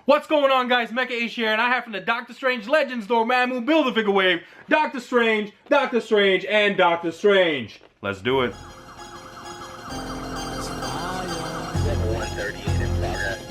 What's going on, guys? Mecha Ace here, and I have from the Doctor Strange Legends Dormammu Build-A-Figure Wave, Doctor Strange, and Doctor Strange. Let's do it. Level 138 in progress.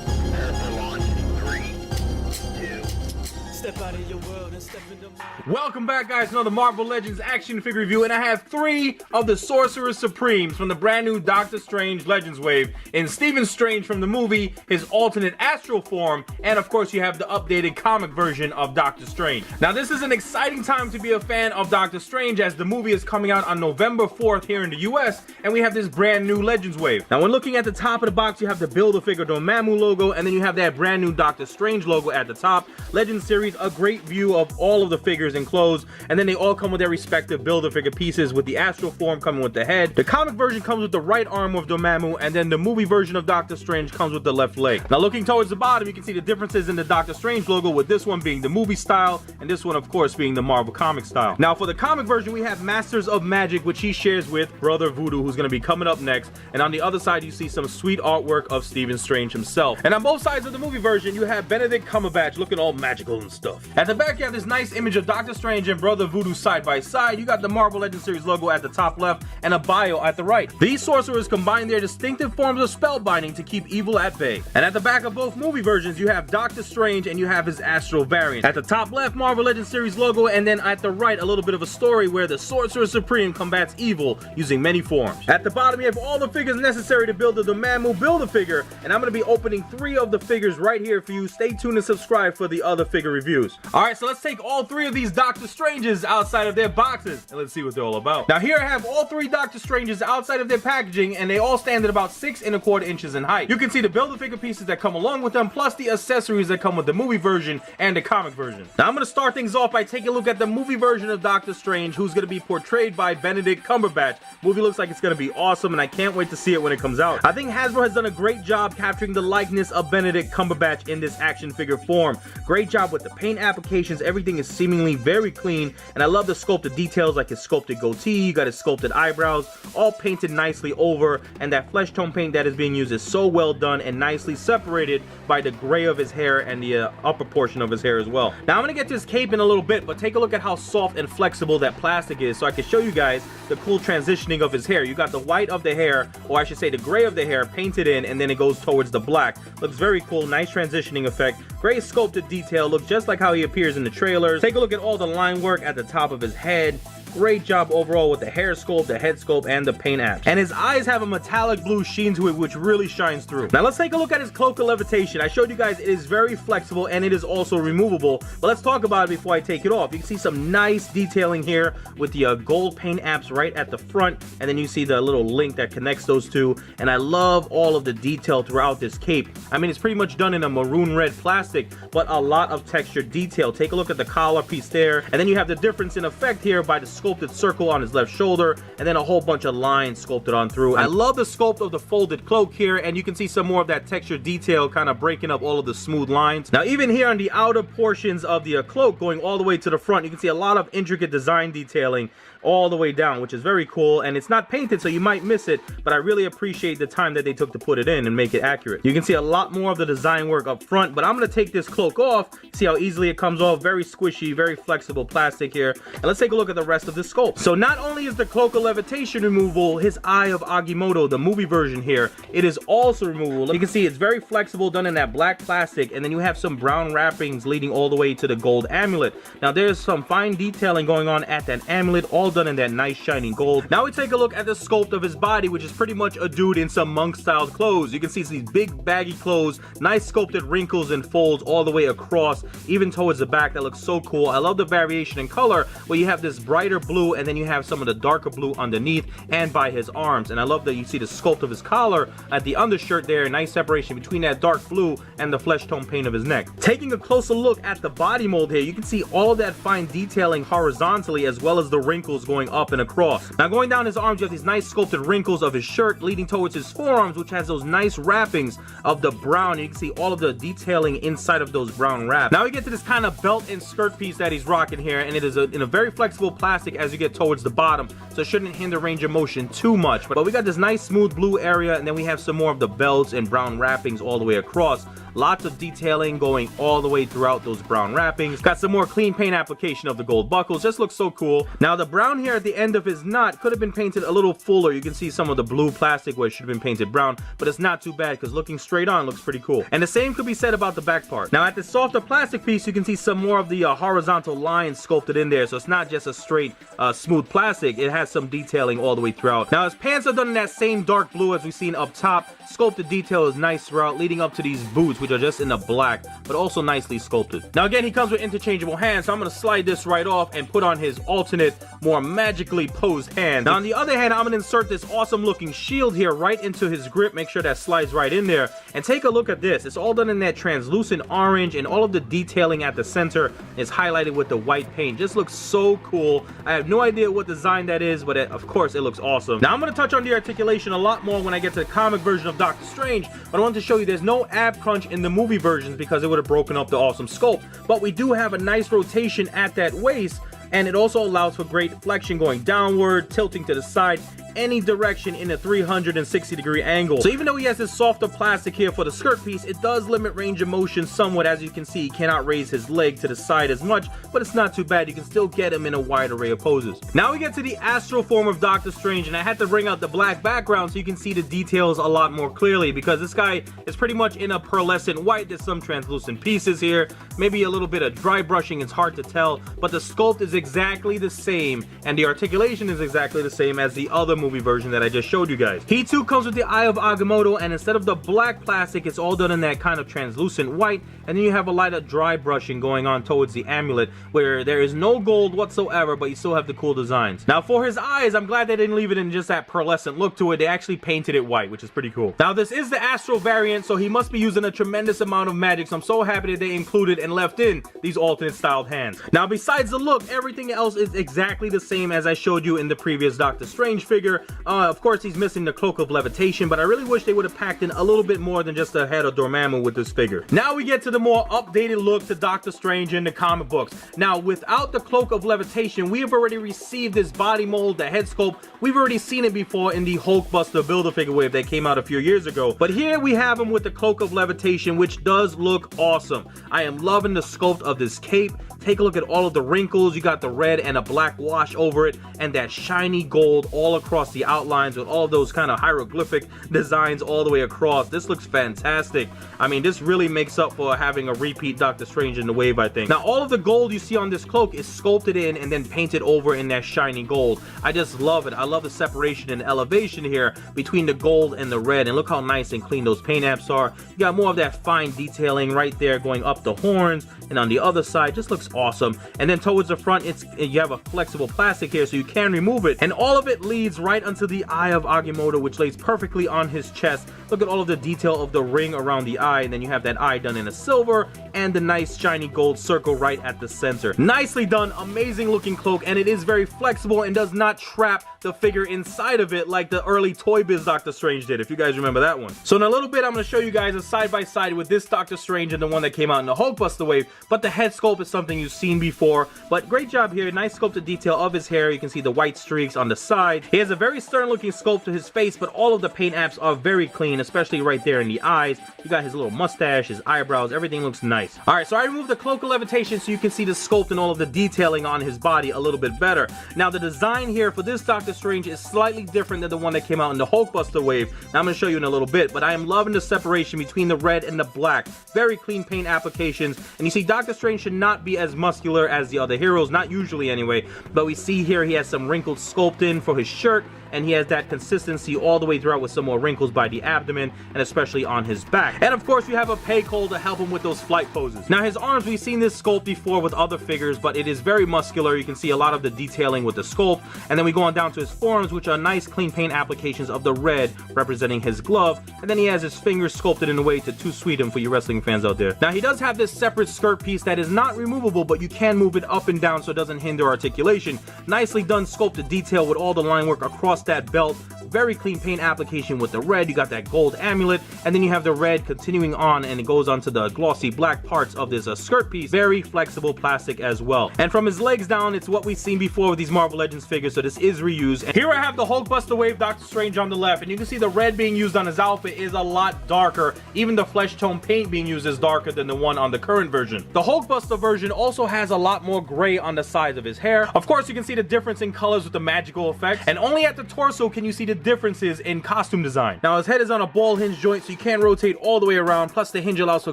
Prepare for launch in 3, 2. Step out of your world and step into mine. Welcome back, guys, to another Marvel Legends action figure review, and I have 3 of the Sorcerer Supremes from the brand new Doctor Strange Legends Wave in Stephen Strange from the movie, his alternate astral form, and of course you have the updated comic version of Doctor Strange. Now this is an exciting time to be a fan of Doctor Strange, as the movie is coming out on November 4th here in the US, and we have this brand new Legends Wave. Now when looking at the top of the box, you have the Build-A-Figure Dormammu logo, and then you have that brand new Doctor Strange logo at the top. Legends series, a great view of all of the figures enclosed, and then they all come with their respective Build-A-Figure pieces, with the astral form coming with the head. The comic version comes with the right arm of Dormammu, and then the movie version of Doctor Strange comes with the left leg. Now looking towards the bottom, you can see the differences in the Doctor Strange logo, with this one being the movie style and this one of course being the Marvel comic style. Now for the comic version, we have Masters of Magic, which he shares with Brother Voodoo, who's going to be coming up next, and on the other side you see some sweet artwork of Stephen Strange himself. And on both sides of the movie version, you have Benedict Cumberbatch looking all magical and stuff. At the back you have this nice image of Doctor Strange and Brother Voodoo side by side. You got the Marvel Legends series logo at the top left and a bio at the right. These sorcerers combine their distinctive forms of spellbinding to keep evil at bay. And at the back of both movie versions, you have Doctor Strange and you have his astral variant. At the top left, Marvel Legends series logo, and then at the right, a little bit of a story where the Sorcerer Supreme combats evil using many forms. At the bottom, you have all the figures necessary to build the Dormammu Build-A-Figure, and I'm going to be opening 3 of the figures right here for you. Stay tuned and subscribe for the other figure reviews. Alright, so let's take all 3 of these Doctor Stranges outside of their boxes and let's see what they're all about. Now here I have all 3 Doctor Stranges outside of their packaging, and they all stand at about 6 1/4 inches in height. You can see the Build-A-Figure pieces that come along with them, plus the accessories that come with the movie version and the comic version. Now I'm going to start things off by taking a look at the movie version of Doctor Strange, who's going to be portrayed by Benedict Cumberbatch. Movie looks like it's going to be awesome, and I can't wait to see it when it comes out. I think Hasbro has done a great job capturing the likeness of Benedict Cumberbatch in this action figure form. Great job with the paint applications. Everything is seemingly very clean, and I love the sculpted details, like his sculpted goatee, you got his sculpted eyebrows, all painted nicely over, and that flesh tone paint that is being used is so well done and nicely separated by the gray of his hair and the upper portion of his hair as well. Now I'm going to get to his cape in a little bit, but take a look at how soft and flexible that plastic is, so I can show you guys the cool transitioning of his hair. You got the white of the hair, or I should say the gray of the hair, painted in, and then it goes towards the black. Looks very cool, nice transitioning effect. Great sculpted detail, looks just like how he appears in the trailers. Take a look at all the line work at the top of his head. Great job overall with the hair sculpt, the head sculpt, and the paint apps. And his eyes have a metallic blue sheen to it, which really shines through. Now let's take a look at his Cloak of Levitation. I showed you guys it is very flexible and it is also removable, but let's talk about it before I take it off. You can see some nice detailing here with the gold paint apps right at the front, and then you see the little link that connects those two. And I love all of the detail throughout this cape. I mean, it's pretty much done in a maroon red plastic, but a lot of textured detail. Take a look at the collar piece there, and then you have the difference in effect here by the sculpted circle on his left shoulder, and then a whole bunch of lines sculpted on through. I love the sculpt of the folded cloak here, and you can see some more of that textured detail kind of breaking up all of the smooth lines. Now even here on the outer portions of the cloak going all the way to the front, you can see a lot of intricate design detailing all the way down, which is very cool, and it's not painted so you might miss it, but I really appreciate the time that they took to put it in and make it accurate. You can see a lot more of the design work up front, but I'm going to take this cloak off. See how easily it comes off, very squishy, very flexible plastic here. And let's take a look at the rest of the sculpt. So not only is the Cloak of Levitation removable, his Eye of Agamotto, the movie version here, it is also removable. You can see it's very flexible, done in that black plastic, and then you have some brown wrappings leading all the way to the gold amulet. Now there's some fine detailing going on at that amulet, all done in that nice shining gold. Now we take a look at the sculpt of his body, which is pretty much a dude in some monk styled clothes. You can see these big baggy clothes, nice sculpted wrinkles and folds all the way across, even towards the back. That looks so cool. I love the variation in color where you have this brighter blue and then you have some of the darker blue underneath and by his arms. And I love that you see the sculpt of his collar at the undershirt there, nice separation between that dark blue and the flesh tone paint of his neck. Taking a closer look at the body mold here, you can see all of that fine detailing horizontally as well as the wrinkles going up and across. Now going down his arms, you have these nice sculpted wrinkles of his shirt leading towards his forearms, which has those nice wrappings of the brown. You can see all of the detailing inside of those brown wraps. Now we get to this kind of belt and skirt piece that he's rocking here, and it is in a very flexible plastic plastic as you get towards the bottom, so it shouldn't hinder range of motion too much. But we got this nice smooth blue area, and then we have some more of the belts and brown wrappings all the way across. Lots of detailing going all the way throughout those brown wrappings. Got some more clean paint application of the gold buckles. Just looks so cool. Now the brown here at the end of his knot could have been painted a little fuller. You can see some of the blue plastic where it should have been painted brown, but it's not too bad because looking straight on looks pretty cool. And the same could be said about the back part. Now at the softer plastic piece, you can see some more of the horizontal lines sculpted in there, so it's not just a straight smooth plastic. It has some detailing all the way throughout. Now his pants are done in that same dark blue as we've seen up top. Sculpted detail is nice throughout, leading up to these boots, which are just in the black, but also nicely sculpted. Now again, he comes with interchangeable hands, so I'm going to slide this right off and put on his alternate, more magically posed hand. Now on the other hand, I'm going to insert this awesome looking shield here right into his grip. Make sure that slides right in there, and take a look at this. It's all done in that translucent orange, and all of the detailing at the center is highlighted with the white paint. Just looks so cool. I have no idea what design that is, but of course it looks awesome. Now I'm going to touch on the articulation a lot more when I get to the comic version of Doctor Strange, but I want to show you there's no ab crunch in the movie versions because it would have broken up the awesome sculpt. But we do have a nice rotation at that waist, and it also allows for great flexion going downward, tilting to the side, any direction in a 360-degree angle. So even though he has this softer plastic here for the skirt piece, it does limit range of motion somewhat. As you can see, he cannot raise his leg to the side as much, but it's not too bad. You can still get him in a wide array of poses. Now we get to the astral form of Doctor Strange, and I had to bring out the black background so you can see the details a lot more clearly, because this guy is pretty much in a pearlescent white. There's some translucent pieces here, maybe a little bit of dry brushing. It's hard to tell, but the sculpt is exactly the same, and the articulation is exactly the same as the other movie version that I just showed you guys. He too comes with the Eye of Agamotto, and instead of the black plastic, it's all done in that kind of translucent white, and then you have a light of dry brushing going on towards the amulet, where there is no gold whatsoever, but you still have the cool designs. Now for his eyes, I'm glad they didn't leave it in just that pearlescent look to it. They actually painted it white, which is pretty cool. Now this is the astral variant, so he must be using a tremendous amount of magic, so I'm so happy that they included and left in these alternate styled hands. Now besides the look, everything else is exactly the same as I showed you in the previous Doctor Strange figure. Of course, he's missing the Cloak of Levitation, but I really wish they would have packed in a little bit more than just the head of Dormammu with this figure. Now we get to the more updated look to Doctor Strange in the comic books. Now, without the Cloak of Levitation, we have already received this body mold, the head sculpt. We've already seen it before in the Hulkbuster Build-A-Figure Wave that came out a few years ago. But here we have him with the Cloak of Levitation, which does look awesome. I am loving the sculpt of this cape. Take a look at all of the wrinkles. You got the red and a black wash over it, and that shiny gold all across the outlines with all of those kind of hieroglyphic designs all the way across. This looks fantastic. I mean, this really makes up for having a repeat Doctor Strange in the Wave, I think. Now, all of the gold you see on this cloak is sculpted in and then painted over in that shiny gold. I just love it. I love the separation and elevation here between the gold and the red, and look how nice and clean those paint apps are. You got more of that fine detailing right there going up the horns, and on the other side, just looks awesome. And then towards the front, you have a flexible plastic here so you can remove it, and all of it leads right onto the Eye of Agamotto, which lays perfectly on his chest. Look at all of the detail of the ring around the eye, and then you have that eye done in a silver and the nice shiny gold circle right at the center. Nicely done, amazing looking cloak, and it is very flexible and does not trap the figure inside of it like the early Toy Biz Doctor Strange did, if you guys remember that one. So in a little bit, I'm going to show you guys a side-by-side with this Doctor Strange and the one that came out in the Hulkbuster Wave, but the head sculpt is something you've seen before. But great job here, nice sculpted detail of his hair. You can see the white streaks on the side. He has a very stern looking sculpt to his face, but all of the paint apps are very clean, especially right there in the eyes. You got his little mustache, his eyebrows, everything looks nice. Alright, so I removed the Cloak of Levitation so you can see the sculpt and all of the detailing on his body a little bit better. Now the design here for this Doctor Strange is slightly different than the one that came out in the Hulkbuster Wave. Now I'm going to show you in a little bit, but I am loving the separation between the red and the black. Very clean paint applications, and you see Doctor Strange should not be as muscular as the other heroes, not usually anyway, but we see here he has some wrinkled sculpt in for his shirt, and he has that consistency all the way throughout with some more wrinkles by the abdomen and especially on his back. And of course, you have a peg hole to help him with those flight poses. Now his arms, we've seen this sculpt before with other figures, but it is very muscular. You can see a lot of the detailing with the sculpt, and then we go on down to his forearms, which are nice clean paint applications of the red representing his glove, and then he has his fingers sculpted in a way to too sweet him for you wrestling fans out there. Now he does have this separate skirt piece that is not removable, but you can move it up and down so so it doesn't hinder articulation. Nicely done sculpted detail with all the line work across that belt. Very clean paint application with the red. You got that gold amulet, and then you have the red continuing on, and it goes onto the glossy black parts of this skirt piece. Very flexible plastic as well. And from his legs down, it's what we've seen before with these Marvel Legends figures, so this is reused. And here I have the Hulkbuster Wave Doctor Strange on the left, and you can see the red being used on his outfit is a lot darker. Even the flesh tone paint being used is darker than the one on the current version. The Hulkbuster version also has a lot more gray on the sides of his hair. Of course, you can see the difference in colors with the magical effects, and only at the torso can you see the differences in costume design. Now his head is on a ball hinge joint, so you can't rotate all the way around, plus the hinge allows for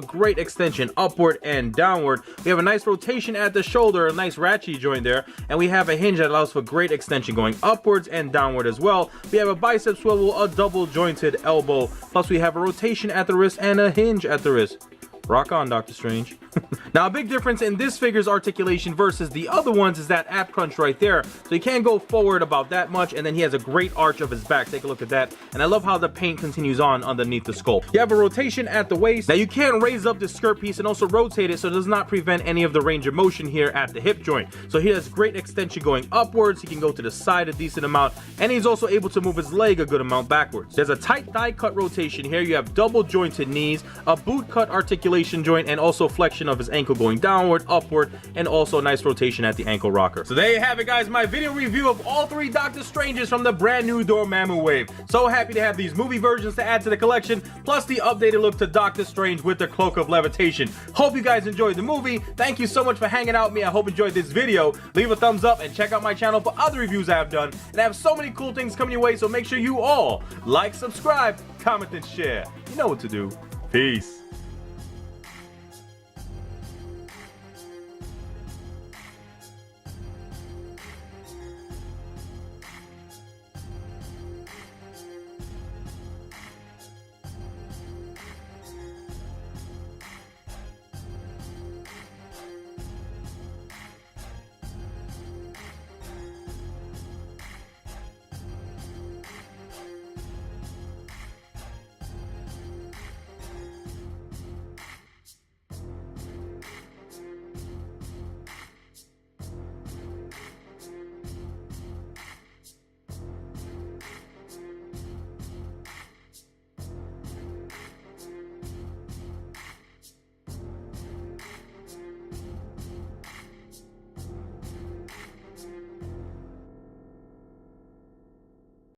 great extension upward and downward. We have a nice rotation at the shoulder, a nice ratchet joint there, and we have a hinge that allows for great extension going upwards and downward as well. We have a bicep swivel, a double jointed elbow, plus we have a rotation at the wrist and a hinge at the wrist. Rock on, Doctor Strange. Now, a big difference in this figure's articulation versus the other ones is that ab crunch right there. So he can't go forward about that much, and then he has a great arch of his back. Take a look at that. And I love how the paint continues on underneath the sculpt. You have a rotation at the waist. Now, you can raise up the skirt piece and also rotate it, so it does not prevent any of the range of motion here at the hip joint. So he has great extension going upwards. He can go to the side a decent amount, and he's also able to move his leg a good amount backwards. There's a tight thigh cut rotation here. You have double jointed knees, a boot cut articulation joint, and also flexion of his ankle going downward, upward, and also a nice rotation at the ankle rocker. So there you have it, guys, my video review of all three Doctor Stranges from the brand new Dormammu Wave. So happy to have these movie versions to add to the collection, plus the updated look to Doctor Strange with the Cloak of Levitation. Hope you guys enjoyed the movie. Thank you so much for hanging out with me. I hope you enjoyed this video. Leave a thumbs up and check out my channel for other reviews I have done. And I have so many cool things coming your way, so make sure you all like, subscribe, comment, and share. You know what to do. Peace.